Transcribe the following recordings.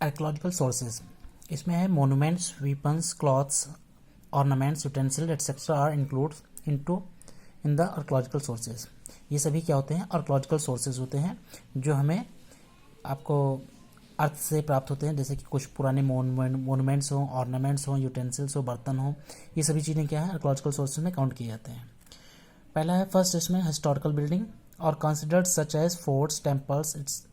Archaeological sources, इसमें है monuments, weapons, clothes, ornaments, utensil etcetera are include in the archaeological sources. ये सभी क्या होते हैं? आर्कियोलॉजिकल सोर्सेज होते हैं जो हमें आपको अर्थ से प्राप्त होते हैं, जैसे कि कुछ पुराने मोनूमेंट्स हों, ऑर्नामेंट्स हों, यूटेंसिल्स हो, बर्तन हो, ये सभी चीज़ें क्या है आर्कियोलॉजिकल सोर्सेज में काउंट किए जाते हैं। पहला है फर्स्ट इसमें हिस्टोरिकल बिल्डिंग और considered such as forts, temples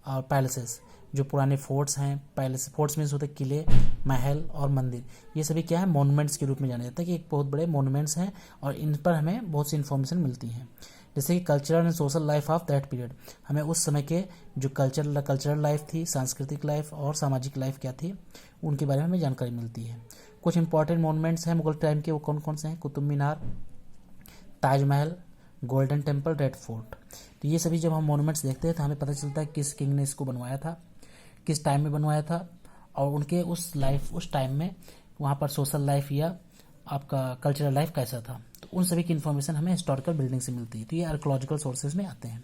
और पैलेसेस। जो पुराने फोर्ट्स हैं, पैलेस, फोर्ट्स मीन्स होते हैं किले, महल और मंदिर, ये सभी क्या है मोनूमेंट्स के रूप में जाने जाते हैं कि एक बहुत बड़े मोनूमेंट्स हैं और इन पर हमें बहुत सी इन्फॉर्मेशन मिलती है। जैसे कि cultural and social life of that period, हमें उस समय के जो कल्चरल लाइफ थी, सांस्कृतिक लाइफ और सामाजिक लाइफ क्या थी, उनके बारे में हमें जानकारी मिलती है। कुछ इंपॉर्टेंट मोनूमेंट्स हैं मुगल टाइम के, वो कौन कौन से हैं? Qutub Minar, Taj Mahal, Golden Temple, Red Fort. तो ये सभी जब हम मोनूमेंट्स देखते हैं तो हमें पता चलता है किस किंग ने इसको बनवाया था, किस टाइम में बनवाया था, और उनके उस टाइम में वहाँ पर सोशल लाइफ या आपका कल्चरल लाइफ कैसा था। तो उन सभी की इन्फॉर्मेशन हमें हिस्टोरिकल बिल्डिंग से मिलती है। तो ये आर्कियोलॉजिकल सोर्सेज में आते हैं।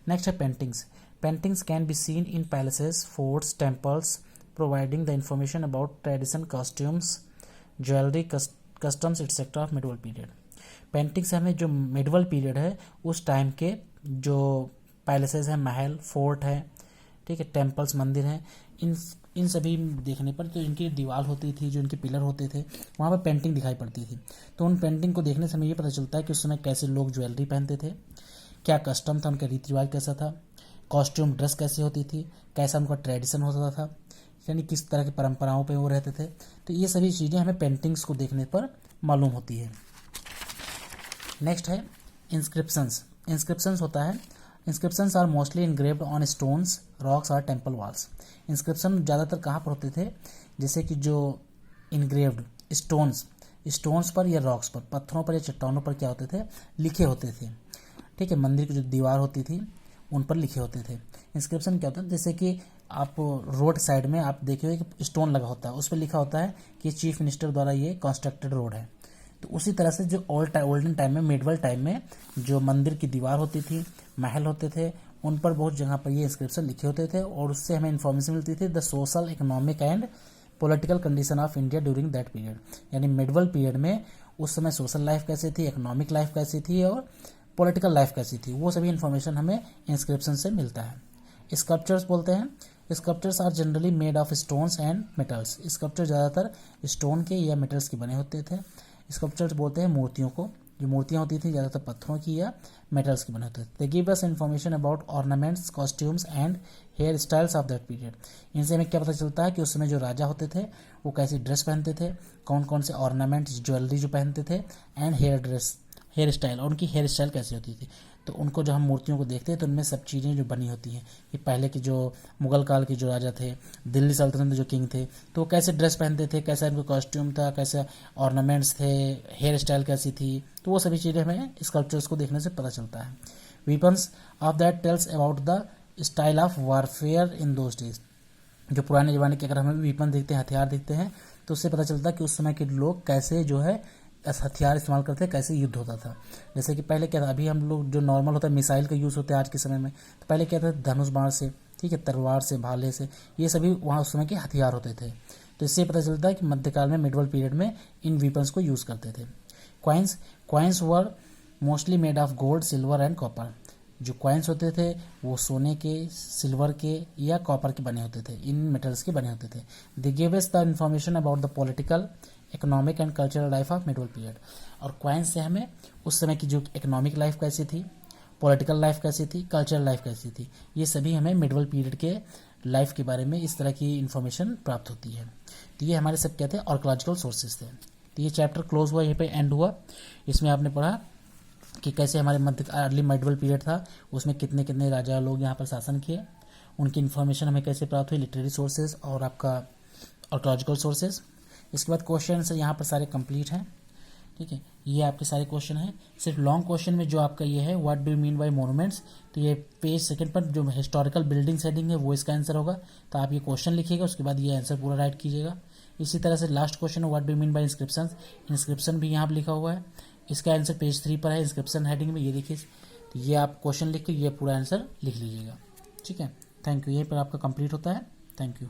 नेक्स्ट है paintings. Paintings can be seen in palaces, forts, temples, providing the information about tradition, costumes, jewellery, customs etcetera of medieval period. Painting से हमें जो मिडिवल पीरियड है उस टाइम के जो पैलेसेस हैं, महल, फोर्ट है, ठीक है, टेम्पल्स, मंदिर हैं, इन सभी देखने पर तो इनकी दीवार होती थी, जो इनके पिलर होते थे, वहाँ पर पेंटिंग दिखाई पड़ती थी। तो उन पेंटिंग को देखने से हमें ये पता चलता है कि उस समय कैसे लोग ज्वेलरी पहनते थे, क्या कस्टम था, उनका रीति रिवाज कैसा था, कॉस्ट्यूम ड्रेस कैसी होती थी, कैसा उनका ट्रेडिशन होता था, यानी किस तरह की परंपराओं पर वो रहते थे। तो ये सभी चीज़ें हमें पेंटिंग्स को देखने पर मालूम होती है। नेक्स्ट है इंस्क्रिप्शंस। इंस्क्रिप्शंस होता है, inscriptions are mostly engraved on stones, rocks और टेम्पल वॉल्स। इंस्क्रिप्शन ज़्यादातर कहाँ पर होते थे? जैसे कि जो इनग्रेव्ड स्टोन्स पर या रॉक्स पर, पत्थरों पर या चट्टानों पर क्या होते थे? लिखे होते थे, ठीक है। मंदिर की जो दीवार होती थी उन पर लिखे होते थे। इंस्क्रिप्शन क्या होता है? जैसे कि आप रोड साइड में आप देखिए कि स्टोन लगा होता है, उस पर लिखा होता है कि चीफ मिनिस्टर द्वारा ये कंस्ट्रक्टेड रोड है। तो उसी तरह से जो ओल्डन टाइम में, मिडिवल टाइम में जो मंदिर की दीवार होती थी, महल होते थे, उन पर बहुत जगह पर ये इंस्क्रिप्शन लिखे होते थे और उससे हमें इन्फॉर्मेशन मिलती थी the social, economic and political condition of India during that period. यानी मिडिवल पीरियड में उस समय सोशल लाइफ कैसी थी, इकोनॉमिक लाइफ कैसी थी और पॉलिटिकल लाइफ कैसी थी, वो सभी इन्फॉर्मेशन हमें इंस्क्रिप्शन से मिलता है। स्कल्पचर्स बोलते हैं, sculptures are generally made of stones and metals. Sculpture ज़्यादातर स्टोन के या मेटल्स के बने होते थे। स्कल्पचर्स बोलते हैं मूर्तियों को, जो मूर्तियाँ होती थी ज़्यादातर पत्थरों की या मेटल्स की बने होते थे। They give us information about ornaments, costumes and hair styles of that period. इनसे हमें क्या पता चलता है कि उस समय जो राजा होते थे वो कैसी ड्रेस पहनते थे, कौन कौन से ऑर्नामेंट्स, ज्वेलरी जो पहनते थे, एंड हेयर स्टाइल, और उनकी हेयर स्टाइल कैसी होती थी। तो उनको जो हम मूर्तियों को देखते हैं तो उनमें सब चीज़ें जो बनी होती हैं कि पहले के जो मुगल काल के जो राजा थे, दिल्ली सल्तनत जो किंग थे, तो वो कैसे ड्रेस पहनते थे, कैसा इनका कॉस्ट्यूम था, कैसे ऑर्नामेंट्स थे, हेयर स्टाइल कैसी थी, तो वो सभी चीज़ें हमें स्कल्पचर्स को देखने से पता चलता है। Weapons of that tells about the style of warfare in those days. जो पुराने ज़माने के अगर हमें वीपन देखते हैं, हथियार देखते हैं, तो उससे पता चलता है कि उस समय के लोग कैसे जो है हथियार इस्तेमाल करते हैं, कैसे युद्ध होता था। जैसे कि पहले क्या था, अभी हम लोग जो नॉर्मल होता है मिसाइल का यूज़ होता है आज के समय में, तो पहले क्या था धनुष बाण से, ठीक है, तलवार से, भाले से, ये सभी वहाँ उस समय के हथियार होते थे। तो इससे पता चलता है कि मध्यकाल में, मिडिवल पीरियड में इन वीपन्स को यूज़ करते थे। Coins were mostly made of gold, silver and copper. जो क्वाइंस होते थे वो सोने के, सिल्वर के या कॉपर के बने होते थे, इन मेटल्स के बने होते थे। They give us the information about the political, economic and cultural life of medieval period. और क्वाइंस से हमें उस समय की जो इकोनॉमिक लाइफ कैसी थी, पॉलिटिकल लाइफ कैसी थी, कल्चरल लाइफ कैसी थी, ये सभी हमें मिडिवल पीरियड के लाइफ के बारे में इस तरह की इन्फॉर्मेशन प्राप्त होती है। तो ये हमारे सब क्या थे? आर्कियोलॉजिकल सोर्सेज थे। तो ये चैप्टर क्लोज हुआ, यहीं पे एंड हुआ। इसमें आपने पढ़ा कि कैसे हमारे मध्य अर्ली मिडिवल पीरियड था, उसमें कितने कितने राजा लोग यहाँ पर शासन किए, उनकी इन्फॉर्मेशन हमें कैसे प्राप्त हुई, लिटरेरी सोर्सेज और आपका आर्कियोलॉजिकल सोर्सेज। इसके बाद क्वेश्चन से यहाँ पर सारे कंप्लीट हैं, ठीक है। ये आपके सारे क्वेश्चन हैं। सिर्फ लॉन्ग क्वेश्चन में जो आपका ये है what do you mean by monuments, तो ये पेज सेकंड पर जो हिस्टोरिकल बिल्डिंग सेटिंग है वो इसका आंसर होगा। तो आप ये क्वेश्चन लिखिएगा, उसके बाद ये आंसर पूरा राइट कीजिएगा। इसी तरह से लास्ट क्वेश्चन है what do you mean by inscription. Inscription भी यहाँ पर लिखा हुआ है, इसका आंसर पेज 3 पर है इंस्क्रिप्शन हेडिंग में, ये देखिए। तो ये आप क्वेश्चन लिख के ये पूरा आंसर लिख लीजिएगा, ठीक है। Thank you. यहीं पर आपका कंप्लीट होता है। Thank you.